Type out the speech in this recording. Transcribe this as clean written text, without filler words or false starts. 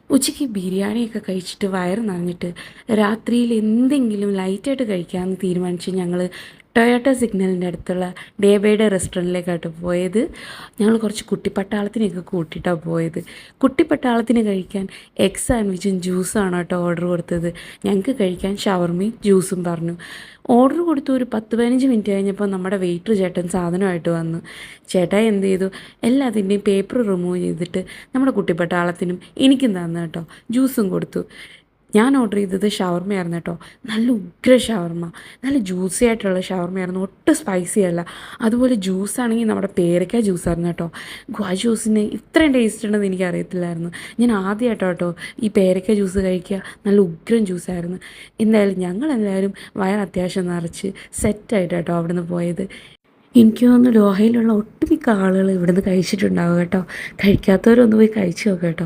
ഉച്ചയ്ക്ക് ബിരിയാണിയൊക്കെ കഴിച്ചിട്ട് വയറ് നിറഞ്ഞിട്ട് രാത്രിയിൽ എന്തെങ്കിലും ലൈറ്റായിട്ട് കഴിക്കാമെന്ന് തീരുമാനിച്ച് ഞങ്ങൾ ടൊയോട്ട സിഗ്നലിൻ്റെ അടുത്തുള്ള ഡേ ബൈ ഡേ റെസ്റ്റോറൻറ്റിലേക്കായിട്ട് പോയത്. ഞങ്ങൾ കുറച്ച് കുട്ടിപ്പട്ടാളത്തിനെയൊക്കെ കൂട്ടിയിട്ടാണ് പോയത്. കുട്ടിപ്പട്ടാളത്തിന് കഴിക്കാൻ എഗ് സാൻഡ്വിച്ചും ജ്യൂസാണ് കേട്ടോ ഓർഡർ കൊടുത്തത്. ഞങ്ങൾക്ക് കഴിക്കാൻ ഷവർമയും ജ്യൂസും പറഞ്ഞു. ഓർഡർ കൊടുത്തു ഒരു 10-15 മിനിറ്റ് കഴിഞ്ഞപ്പോൾ നമ്മുടെ വെയിറ്റർ ചേട്ടൻ സാധനമായിട്ട് വന്നു. ചേട്ടായി എന്ത് ചെയ്തു, എല്ലാത്തിൻ്റെയും പേപ്പർ റിമൂവ് ചെയ്തിട്ട് നമ്മുടെ കുട്ടിപ്പട്ടാളത്തിനും എനിക്കും തന്നു കേട്ടോ. ജ്യൂസും കൊടുത്തു. ഞാൻ ഓർഡർ ചെയ്തത് ഷവർമയായിരുന്നു കേട്ടോ. നല്ല ഉഗ്ര ഷവർമ, നല്ല ജ്യൂസി ആയിട്ടുള്ള ഷവർമയായിരുന്നു, ഒട്ടും സ്പൈസി അല്ല. അതുപോലെ ജ്യൂസാണെങ്കിൽ നമ്മുടെ പേരയ്ക്ക ജ്യൂസായിരുന്നു കേട്ടോ. ഗുവാ ജ്യൂസിന് ഇത്രയും ടേസ്റ്റ് ഉണ്ടെന്ന് എനിക്ക് അറിയത്തില്ലായിരുന്നു. ഞാൻ ആദ്യമായിട്ടോ കേട്ടോ ഈ പേരയ്ക്ക ജ്യൂസ് കഴിക്കുക. നല്ല ഉഗ്രം ജ്യൂസായിരുന്നു. എന്തായാലും ഞങ്ങളെല്ലാവരും വയർ അത്യാവശ്യം നിറച്ച് സെറ്റായിട്ട് കേട്ടോ അവിടുന്ന് പോയത്. എനിക്ക് തോന്നുന്നു ദോഹയിലുള്ള ഒട്ടുമിക്ക ആളുകൾ ഇവിടുന്ന് കഴിച്ചിട്ടുണ്ടാവും കേട്ടോ. കഴിക്കാത്തവരൊന്ന് പോയി കഴിച്ച് നോക്കാം കേട്ടോ.